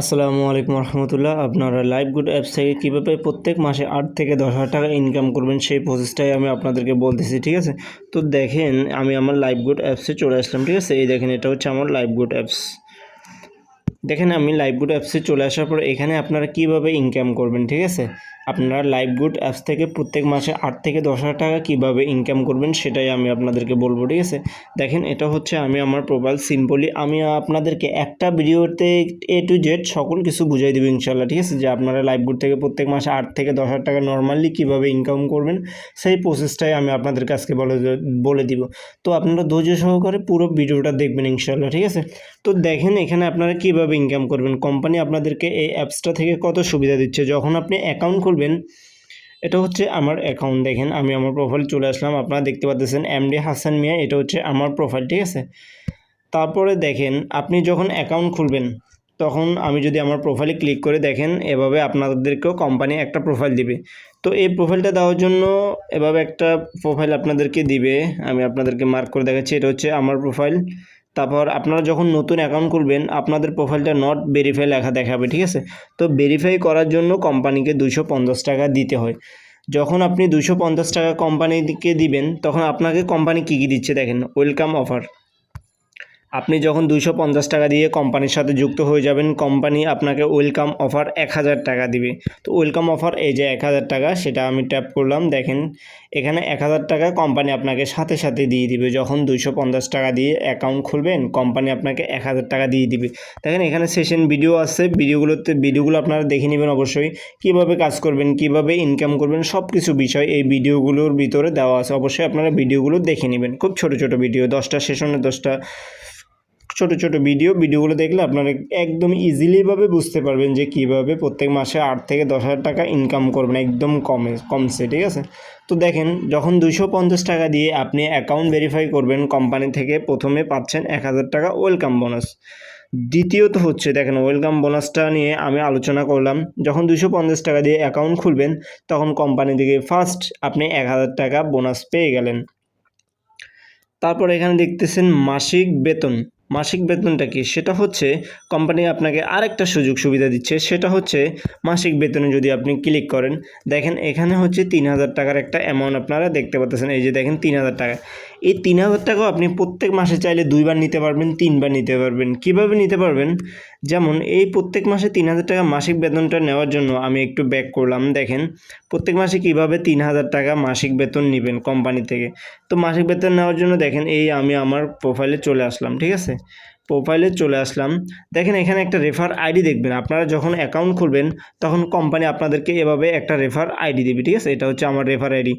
আসসালামু আলাইকুম রহমতুল্লাহ। আপনারা লাইভ গুড অ্যাপস থেকে কীভাবে প্রত্যেক মাসে 8 থেকে 10,000 টাকা ইনকাম করবেন সেই প্রসেসটাই আমি আপনাদেরকে বলতেছি, ঠিক আছে? তো দেখেন, আমি আমার লাইভ গুড অ্যাপসে চলে আসলাম, ঠিক আছে? এই দেখেন, এটা হচ্ছে আমার লাইভ গুড অ্যাপস। দেখেন, আমি লাইভ গুড অ্যাপসে চলে আসার পর এখানে আপনারা কীভাবে ইনকাম করবেন, ঠিক আছে? আপনারা লাইভ গুড অ্যাপস থেকে প্রত্যেক মাসে 8 থেকে 10,000 টাকা কীভাবে ইনকাম করবেন সেটাই আমি আপনাদেরকে বলবো, ঠিক আছে? দেখেন, এটা হচ্ছে আমি আমার প্রোফাইল। সিম্পলি আমি আপনাদেরকে একটা ভিডিওতে A to Z সকল কিছু বুঝাই দেবো ইনশাল্লাহ, ঠিক আছে? যে আপনারা লাইভ গুড থেকে প্রত্যেক মাসে 8 থেকে 10,000 টাকা নর্মালি কীভাবে ইনকাম করবেন সেই প্রসেসটাই আমি আপনাদেরকে আজকে বলে দিব। তো আপনারা ধৈর্য সহকারে পুরো ভিডিওটা দেখবেন ইনশাল্লাহ, ঠিক আছে? তো দেখেন, এখানে আপনারা কীভাবে ইনকাম করবেন। কোম্পানি আপনাদেরকে এই অ্যাপসটা থেকে কত সুবিধা দিচ্ছে। যখন আপনি অ্যাকাউন্ট খুলবেন, এটা হচ্ছে আমার অ্যাকাউন্ট। দেখেন, আমি আমার প্রোফাইল চলে আসলাম। আপনারা দেখতে পাচ্ছেন MD হাসান মিয়া, এটা হচ্ছে আমার প্রোফাইল, ঠিক আছে? তারপরে দেখেন, আপনি যখন অ্যাকাউন্ট খুলবেন তখন আমি যদি আমার প্রোফাইলে ক্লিক করে দেখেন, এভাবে আপনাদেরকেও কোম্পানি একটা প্রোফাইল দিবে। তো এই প্রোফাইলটা দেওয়ার জন্য এভাবে একটা প্রোফাইল আপনাদেরকে দিবে। আমি আপনাদেরকে মার্ক করে দেখাচ্ছি, এটা হচ্ছে আমার প্রোফাইল। তারপর আপনারা যখন নতুন অ্যাকাউন্ট খুলবেন আপনাদের প্রোফাইলটা নট ভেরিফাই লেখা দেখাবে, ঠিক আছে? তো ভেরিফাই করার জন্য কোম্পানিকে 250 টাকা দিতে হয়। যখন আপনি 250 টাকা কোম্পানিকে দিবেন তখন আপনাকে কোম্পানি কী কী দিচ্ছে দেখেন। Welcome offer. আপনি যখন 250 টাকা দিয়ে কোম্পানির সাথে যুক্ত হয়ে যাবেন, কোম্পানি আপনাকে ওয়েলকাম অফার 1000 টাকা দিবে। তো ওয়েলকাম অফার এই যে 1000 টাকা, সেটা আমি ট্যাপ করলাম। দেখেন, এখানে 1000 টাকা কোম্পানি আপনাকে সাথে সাথে দিয়ে দিবে। যখন 250 টাকা দিয়ে অ্যাকাউন্ট খুলবেন কোম্পানি আপনাকে 1000 টাকা দিয়ে দিবে। দেখেন, এখানে সেশন ভিডিও আছে, ভিডিওগুলো আপনারা দেখে নেবেন অবশ্যই। কিভাবে কাজ করবেন, কিভাবে ইনকাম করবেন, সব কিছু বিষয় এই ভিডিওগুলোর ভিতরে দেওয়া আছে। অবশ্যই আপনারা ভিডিওগুলো দেখে নেবেন। খুব ছোট ছোট ভিডিও, 10টা সেশনে 10টা ছোট ছোট ভিডিওগুলো দেখলে আপনারা একদম ইজিলিভাবে বুঝতে পারবেন যে কীভাবে প্রত্যেক মাসে 8 থেকে 10,000 টাকা ইনকাম করবেন একদম কমসে, ঠিক আছে? তো দেখেন, যখন 250 টাকা দিয়ে আপনি অ্যাকাউন্ট ভেরিফাই করবেন কোম্পানি থেকে, প্রথমে পাচ্ছেন 1000 টাকা ওয়েলকাম বোনাস। দ্বিতীয়ত হচ্ছে দেখেন, ওয়েলকাম বোনাসটা নিয়ে আমি আলোচনা করলাম। যখন 250 টাকা দিয়ে অ্যাকাউন্ট খুলবেন তখন কোম্পানি থেকে ফার্স্ট আপনি 1000 টাকা বোনাস পেয়ে গেলেন। তারপর এখানে দেখতেছেন মাসিক বেতন। মাসিক বেতনটা কি? সেটা হচ্ছে কোম্পানি আপনাকে আরেকটা সুযোগ সুবিধা দিচ্ছে, সেটা হচ্ছে মাসিক বেতনে যদি আপনি ক্লিক করেন, দেখেন এখানে হচ্ছে 3000 টাকার একটা অ্যামাউন্ট আপনারা দেখতে পাচ্ছেন। এই যে দেখেন 3000 টাকা। এই 3000 টাকাও আপনি প্রত্যেক মাসে চাইলে 2বার নিতে পারবেন, 3বার নিতে পারবেন। কিভাবে নিতে পারবেন? যেমন এই প্রত্যেক মাসে 3000 টাকা মাসিক বেতনটা নেওয়ার জন্য আমি একটু ব্যাক করলাম। দেখেন, প্রত্যেক মাসে কিভাবে 3000 টাকা মাসিক বেতন নেবেন কোম্পানি থেকে। তো মাসিক বেতন নেওয়ার জন্য দেখেন, এই আমি আমার প্রোফাইলে চলে আসলাম, ঠিক আছে? প্রোফাইলে চলে আসলাম। দেখেন, এখানে একটা রেফার আইডি দেখবেন। আপনারা যখন অ্যাকাউন্ট খুলবেন তখন কোম্পানি আপনাদেরকে এভাবে একটা রেফার আইডি দেবে, ঠিক আছে? এটা হচ্ছে আমার রেফার আইডি।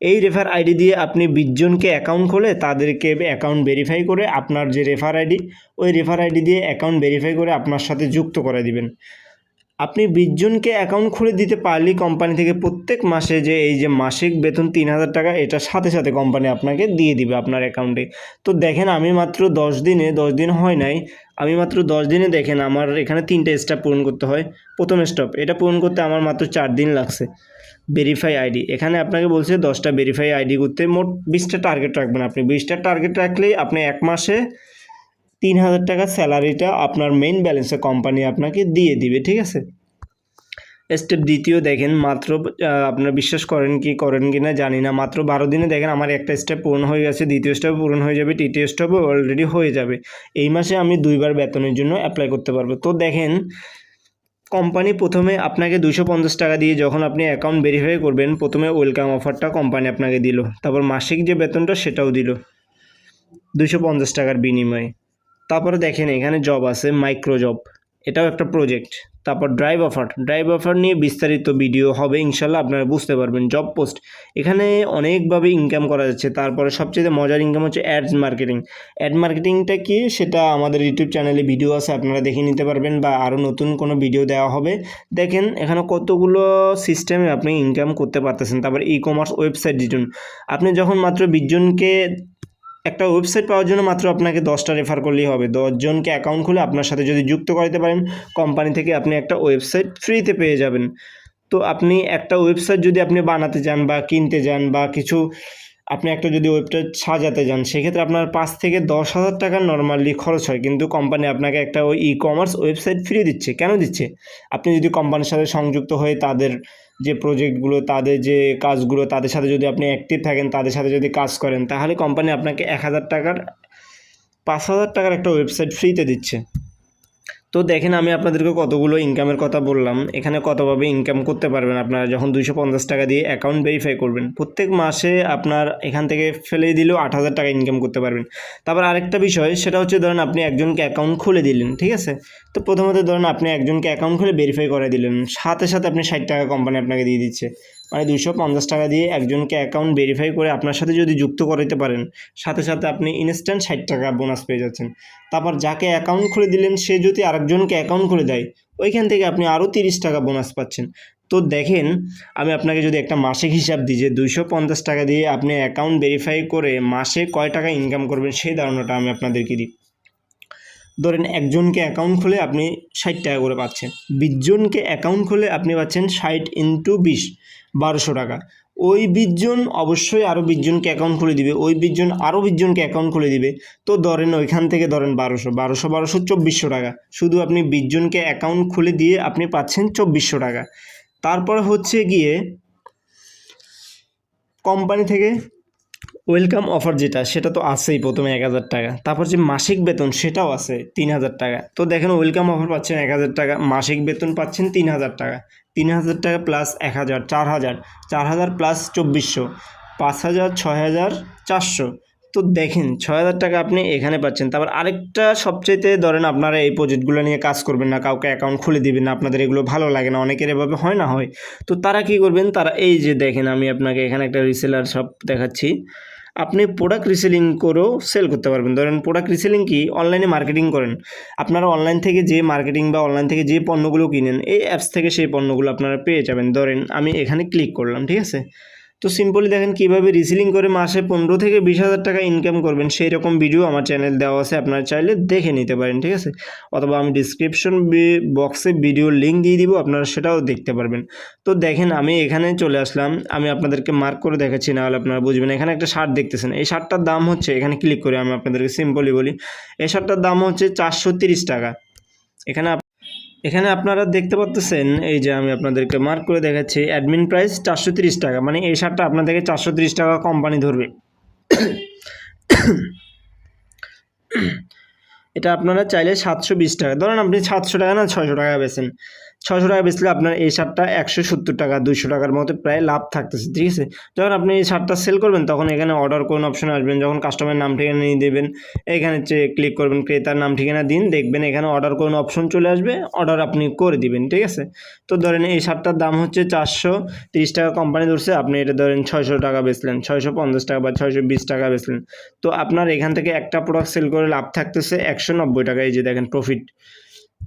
এই রেফার আইডি দিয়ে আপনি 20 জনকে অ্যাকাউন্ট খুলে তাদেরকে অ্যাকাউন্ট ভেরিফাই করে আপনার যে রেফার আইডি, ওই রেফার আইডি দিয়ে অ্যাকাউন্ট ভেরিফাই করে আপনার সাথে যুক্ত করে দিবেন। আপনি 20 জনকে অ্যাকাউন্ট খুলে দিতে পারলেই কোম্পানি থেকে প্রত্যেক মাসে যে এই যে মাসিক বেতন 3000 টাকা, এটা সাথে সাথে কোম্পানি আপনাকে দিয়ে দিবে আপনার অ্যাকাউন্টে। তো দেখেন, আমি মাত্র 10 দিন হয় নাই, আমি মাত্র 10 দিনে দেখেন আমার এখানে 3টে স্টেপ পূরণ করতে হয়। প্রথম স্টেপ, এটা পূরণ করতে আমার মাত্র 4 দিন লাগছে। ভেরিফাই আইডি, এখানে আপনাকে বলছে 10টা ভেরিফাই আইডি করতে। মোট 20টা টার্গেট রাখবেন। আপনি 20টা টার্গেট রাখলেই আপনি এক মাসে 3000 টাকা স্যালারিটা আপনার মেইন ব্যালেন্সে কোম্পানি আপনাকে দিয়ে দিবে, ঠিক আছে? স্টেপ দ্বিতীয়, দেখেন মাত্র আপনারা বিশ্বাস করেন কি না জানি না, মাত্র 12 দিনে দেখেন আমার একটা স্টেপ পূরণ হয়ে গেছে, দ্বিতীয় স্টেপ পূরণ হয়ে যাবে, তৃতীয় স্টেপও অলরেডি হয়ে যাবে। এই মাসে আমি 2বার বেতনের জন্য অ্যাপ্লাই করতে পারবো। তো দেখেন, কোম্পানি প্রথমে আপনাকে 250 টাকা দিয়ে যখন আপনি অ্যাকাউন্ট ভেরিফাই করবেন, প্রথমে ওয়েলকাম অফারটা কোম্পানি আপনাকে দিল, তারপর মাসিক যে বেতনটা সেটাও দিল 250 টাকার বিনিময়ে। তারপরে দেখেন, এখানে জব আছে, মাইক্রো জব, এটাও একটা প্রজেক্ট। তারপর ড্রাইভ অফার নিয়ে বিস্তারিত ভিডিও হবে ইনশাল্লাহ, আপনারা বুঝতে পারবেন। জব পোস্ট, এখানে অনেকভাবে ইনকাম করা যাচ্ছে। তারপরে সবচেয়ে মজার ইনকাম হচ্ছে অ্যাডস মার্কেটিং। অ্যাড মার্কেটিংটা কি সেটা আমাদের ইউটিউব চ্যানেলে ভিডিও আছে, আপনারা দেখে নিতে পারবেন, বা আরও নতুন কোনো ভিডিও দেওয়া হবে। দেখেন, এখানে কতগুলো সিস্টেমে আপনি ইনকাম করতে পারতেছেন। তারপর ই কমার্স ওয়েবসাইট ডিজাইন, আপনি যখন মাত্র 20 জনকে একটা ওয়েবসাইট পাওয়ার জন্য মাত্র আপনাকে 10টা রেফার করলেই হবে। 10 জনকে অ্যাকাউন্ট খুলে আপনার সাথে যদি যুক্ত করাতে পারেন, কোম্পানি থেকে আপনি একটা ওয়েবসাইট ফ্রিতে পেয়ে যাবেন। তো আপনি একটা ওয়েবসাইট যদি আপনি বানাতে চান বা কিনতে চান বা কিছু আপনি একটা যদি ওয়েবসাইট সাজাতে যান সেক্ষেত্রে আপনার 5 থেকে 10,000 টাকা নর্মালি খরচ হয়, কিন্তু কোম্পানি আপনাকে একটা ওই ই-কমার্স ওয়েবসাইট ফ্রি দিচ্ছে। কেন দিচ্ছে? আপনি যদি কোম্পানির সাথে সংযুক্ত হয়ে তাদের যে প্রজেক্টগুলো, তাদের যে কাজগুলো, তাদের সাথে যদি আপনি অ্যাক্টিভ থাকেন, তাদের সাথে যদি কাজ করেন, তাহলে কোম্পানি আপনাকে 1,000 টাকার 5,000 টাকার একটা ওয়েবসাইট ফ্রিতে দিচ্ছে। তো দেখেন আমি আপনাদেরকে কতগুলো ইনকামের কথা বললাম, এখানে কতভাবে ইনকাম করতে পারবেন আপনারা যখন 250 টাকা দিয়ে অ্যাকাউন্ট ভেরিফাই করবেন। প্রত্যেক মাসে আপনার এখান থেকে ফেলে দিলেও 8,000 টাকা ইনকাম করতে পারবেন। তারপর আরেকটা বিষয়, সেটা হচ্ছে ধরেন আপনি একজনকে অ্যাকাউন্ট খুলে দিলেন, ঠিক আছে? তো প্রথমত ধরেন আপনি একজনকে অ্যাকাউন্ট খুলে ভেরিফাই করে দিলেন, সাথে সাথে আপনি 60 টাকা কোম্পানি আপনাকে দিয়ে দিচ্ছে। মানে 250 টাকা দিয়ে একজনকে অ্যাকাউন্ট ভেরিফাই করে আপনার সাথে যদি যুক্ত করাতে পারেন, সাথে সাথে আপনি ইনস্ট্যান্ট 60 টাকা বোনাস পেয়ে যাচ্ছেন। তারপর যাকে অ্যাকাউন্ট খুলে দিলেন সে যদি আরেকজনকে অ্যাকাউন্ট খুলে দেয়, ওইখান থেকে আপনি আরও 30 টাকা বোনাস পাচ্ছেন। তো দেখেন আমি আপনাকে যদি একটা মাসিক হিসাব দিই যে 250 টাকা দিয়ে আপনি অ্যাকাউন্ট ভেরিফাই করে মাসে কয় টাকা ইনকাম করবেন, সেই ধারণাটা আমি আপনাদেরকে দিই। ধরেন একজনকে অ্যাকাউন্ট খুলে আপনি 60 টাকা করে পাচ্ছেন, 20 জনকে অ্যাকাউন্ট খুলে আপনি পাচ্ছেন 60 × 20 1200 টাকা। ওই 20 জন অবশ্যই আরও 20 জনকে অ্যাকাউন্ট খুলে দিবে, ওই 20 জন আরও 20 জনকে অ্যাকাউন্ট খুলে দিবে। তো ধরেন ওইখান থেকে ধরেন 1200 2400 টাকা, শুধু আপনি 20 জনকে অ্যাকাউন্ট খুলে দিয়ে আপনি পাচ্ছেন 2400 টাকা। তারপর হচ্ছে গিয়ে কোম্পানি থেকে ওয়েলকাম অফার যেটা, সেটা তো আছেই প্রথমে 1,000 টাকা। তারপর যে মাসিক বেতন সেটাও আছে 3,000 টাকা। তো দেখেন ওয়েলকাম অফার পাচ্ছেন 1,000 টাকা, মাসিক বেতন পাচ্ছেন 3,000 টাকা, 3,000 টাকা প্লাস 1,000 4,000, 4,000 প্লাস 2,400, 5,000 6,000 400। তো দেখেন 6,000 টাকা আপনি এখানে পাচ্ছেন। তারপর আরেকটা সবচাইতে ধরেন আপনারা এই প্রজেক্টগুলো নিয়ে কাজ করবেন না, কাউকে অ্যাকাউন্ট খুলে দিবেন না, আপনাদের এগুলো ভালো লাগে না, অনেকের এভাবে হয় না হয়। তো তারা কি করবেন, তারা এই যে দেখেন আমি আপনাকে এখানে একটা রিসেলার শপ দেখাচ্ছি, আপনি প্রোডাক্ট রিসেলিং করেও সেল করতে পারবেন। ধরেন প্রোডাক্ট রিসেলিং কি, অনলাইনে মার্কেটিং করেন আপনারা, অনলাইন থেকে যে মার্কেটিং বা অনলাইন থেকে যে পণ্যগুলো কিনেন এই অ্যাপস থেকে সেই পণ্যগুলো আপনারা পেয়ে যাবেন। ধরেন আমি এখানে ক্লিক করলাম, ঠিক আছে? তো সিম্পলি দেখেন কীভাবে রিসেলিং করে মাসে 15 থেকে 20,000 টাকা ইনকাম করবেন, সেই রকম ভিডিও আমার চ্যানেল দেওয়া আছে, আপনারা চাইলে দেখে নিতে পারেন, ঠিক আছে? অথবা আমি ডিসক্রিপশন বক্সে ভিডিওর লিঙ্ক দিয়ে দিব, আপনারা সেটাও দেখতে পারবেন। তো দেখেন আমি এখানে চলে আসলাম, আমি আপনাদেরকে মার্ক করে দেখাচ্ছি, না হলে আপনারা বুঝবেন। এখানে একটা শার্ট দেখতেছেন, এই শার্টটার দাম হচ্ছে, এখানে ক্লিক করে আমি আপনাদেরকে সিম্পলি বলি, এই শার্টটার দাম হচ্ছে 430 টাকা। এখানে আপনারা দেখতে পাচ্ছেন, এই যে আমি আপনাদেরকে মার্ক করে দেখাচ্ছি, অ্যাডমিন প্রাইস 430 টাকা, মানে এই শার্টটা আপনাদেরকে 430 টাকা কোম্পানি ধরবে। এটা আপনারা চাইলে 720 টাকা, ধরেন আপনি 700 টাকা না 600 টাকা বেচেন, 600 টাকা বেচলে আপনার এই শার্টটা 170 টাকা 200 টাকার মতো প্রায় লাভ থাকতেছে, ঠিক আছে? যখন আপনি এই শার্টটা সেল করবেন তখন এখানে অর্ডার কোন অপশনে আসবেন, যখন কাস্টমারের নাম ঠিকানা নিয়ে দেবেন, এখানে ক্লিক করবেন, ক্রেতার নাম ঠিকানা দিন, দেখবেন এখানে অর্ডার কোন অপশন চলে আসবে, অর্ডার আপনি করে দিবেন, ঠিক আছে? তো ধরেন এই শার্টটার দাম হচ্ছে 430 টাকা কোম্পানি ধরছে, আপনি এটা ধরেন 600 টাকা বেচলেন, 650 টাকা বা 620 টাকা বেচলেন। তো আপনার এখান থেকে একটা প্রোডাক্ট সেল করে লাভ থাকতেছে 190 টাকা। এই যে দেখেন প্রফিট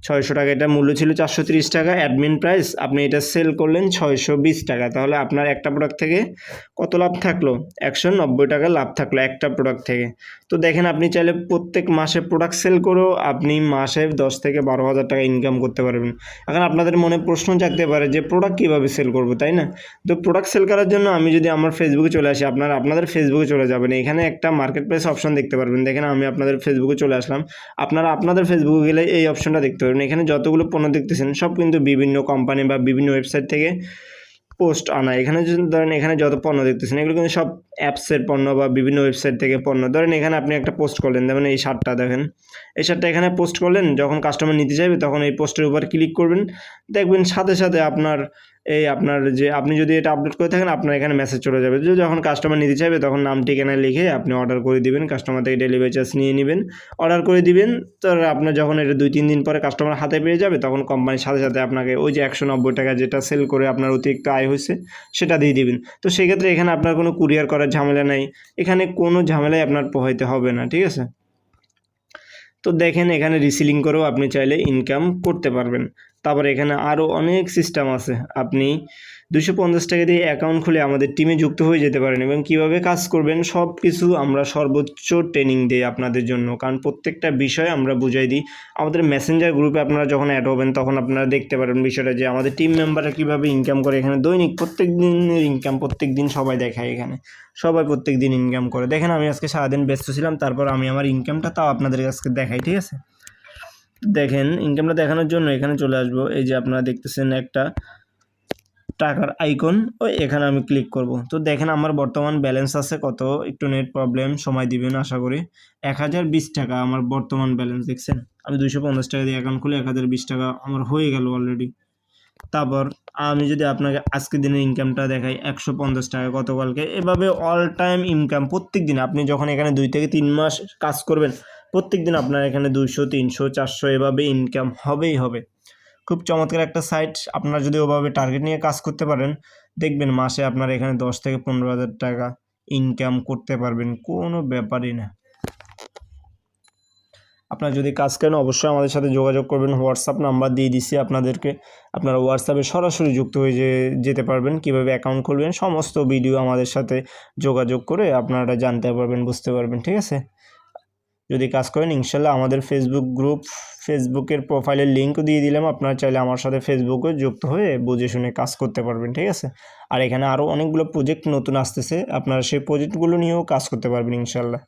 600 টাকা, এটা মূল্য ছিল 430 টাকা, অ্যাডমিন প্রাইস আপনি এটা সেল করলেন 620 টাকা, তাহলে আপনার একটা প্রোডাক্ট থেকে কত লাভ থাকলো, 190 টাকা লাভ থাকলো একটা প্রোডাক্ট থেকে। তো দেখেন আপনি চাইলে প্রত্যেক মাসে প্রোডাক্ট সেল করেও আপনি মাসে 10 থেকে 12,000 টাকা ইনকাম করতে পারবেন। এখন আপনাদের মনে প্রশ্ন জাগতে পারে যে প্রোডাক্ট কীভাবে সেল করবো, তাই না? তো প্রোডাক্ট সেল করার জন্য আমি যদি আমার ফেসবুকে চলে আসি, আপনাদের ফেসবুকে চলে যাবেন, এখানে একটা মার্কেট প্লেস অপশন দেখতে পারবেন। দেখেন আমি আপনাদের ফেসবুকে চলে আসলাম, আপনারা আপনাদের ফেসবুকে গেলে এই অপশনটা দেখতে পারবেন। এখানে যতগুলো পণ্য দেখতেছেন সব কিন্তু বিভিন্ন কোম্পানি বা বিভিন্ন ওয়েবসাইট থেকে পোস্ট আনা। এখানে যদি ধরেন এখানে যত পণ্য দেখতেছেন এগুলো কিন্তু সব অ্যাপসের পণ্য বা বিভিন্ন ওয়েবসাইট থেকে পণ্য। ধরেন এখানে আপনি একটা পোস্ট করলেন, যেমন এই শার্টটা দেখেন, এই শার্টটা এখানে পোস্ট করলেন, যখন কাস্টমার নিতে চাইবে তখন এই পোস্টের উপর ক্লিক করবেন, দেখবেন সাথে সাথে আপনার যে আপনি যদি এটা আপলোড করে থাকেন আপনার এখানে মেসেজ চলে যাবে, যে যখন কাস্টমার নিতে চাইবে তখন নাম ঠিকানা লিখে আপনি অর্ডার করে দিবেন, কাস্টমার থেকে ডেলিভারি চার্জ নিয়ে নেবেন, অর্ডার করে দিবেন। তো আপনার যখন এটা 2-3 দিন পরে কাস্টমার হাতে পেয়ে যাবে তখন কোম্পানির সাথে সাথে আপনাকে ওই যে 190 টাকা যেটা সেল করে আপনার অতিরিক্ত আয় হয়েছে সেটা দিয়ে দিবেন। তো সেক্ষেত্রে এখানে আপনার কোনো কুরিয়ার করার ঝামেলা নাই, এখানে কোনো ঝামেলাই আপনার পোহাইতে হবে না, ঠিক আছে? তো দেখেন এখানে রিসেলিং করেও আপনি চাইলে ইনকাম করতে পারবেন। তারপরে এখানে আরও অনেক সিস্টেম আছে। আপনি 250 টাকা দিয়ে অ্যাকাউন্ট খুলে আমাদের টিমে যুক্ত হয়ে যেতে পারেন এবং কীভাবে কাজ করবেন সব কিছু আমরা সর্বোচ্চ ট্রেনিং দিই আপনাদের জন্য, কারণ প্রত্যেকটা বিষয় আমরা বুঝাই দিই। আমাদের মেসেঞ্জার গ্রুপে আপনারা যখন অ্যাড হবেন তখন আপনারা দেখতে পারবেন বিষয়টা যে আমাদের টিম মেম্বাররা কীভাবে ইনকাম করে। এখানে দৈনিক প্রত্যেক দিনের ইনকাম প্রত্যেক দিন সবাই দেখায়, এখানে সবাই প্রত্যেক দিন ইনকাম করে। দেখেন আমি আজকে সারাদিন ব্যস্ত ছিলাম, তারপর আমি আমার ইনকামটা তাও আপনাদের কাছে দেখাই, ঠিক আছে। দেখেন ইনকামটা দেখানোর জন্য এখানে চলে আসবো, এই যে আপনারা দেখতেছেন একটা টাকার আইকন, ওই এখানে আমি ক্লিক করব। তো দেখেন আমার বর্তমান ব্যালেন্স আছে কত, একটু নেট প্রবলেম, সময় দিবেন আশা করি। 1020 টাকা আমার বর্তমান ব্যালেন্স, দেখছেন আমি 250 টাকা দিয়ে অ্যাকাউন্ট খুলে 1020 টাকা আমার হয়ে গেল অলরেডি। তারপর আমি যদি আপনাকে আজকের দিনের ইনকামটা দেখাই 150 টাকা গতকালকে, এভাবে অল টাইম ইনকাম প্রত্যেক দিন। আপনি যখন এখানে 2 থেকে 3 মাস কাজ করবেন প্রত্যেক দিন আপনার এখানে 200, 300, 400 এভাবে ইনকাম হবেই হবে। খুব চমৎকার একটা সাইট। আপনারা যদি ওভাবে টার্গেট নিয়ে কাজ করতে পারেন দেখবেন মাসে আপনার এখানে 10 থেকে 15,000 টাকা ইনকাম করতে পারবেন, কোনো ব্যাপারই না। আপনারা যদি কাজ করেন অবশ্যই আমাদের সাথে যোগাযোগ করবেন। হোয়াটসঅ্যাপ নাম্বার দিয়ে দিচ্ছি আপনাদেরকে, আপনারা হোয়াটসঅ্যাপে সরাসরি যুক্ত হয়ে যেতে পারবেন। কীভাবে অ্যাকাউন্ট খুলবেন সমস্ত ভিডিও আমাদের সাথে যোগাযোগ করে আপনারা জানতে পারবেন, বুঝতে পারবেন, ঠিক আছে। যদি কাজ করেন ইনশাল্লাহ আমাদের ফেসবুক গ্রুপ, ফেসবুকের প্রোফাইলের লিঙ্কও দিয়ে দিলাম, আপনারা চাইলে আমার সাথে ফেসবুকে যুক্ত হয়ে বুঝে শুনে কাজ করতে পারবেন, ঠিক আছে। আর এখানে আরও অনেকগুলো প্রজেক্ট নতুন আসতেছে, আপনারা সেই প্রজেক্টগুলো নিয়েও কাজ করতে পারবেন ইনশাল্লাহ।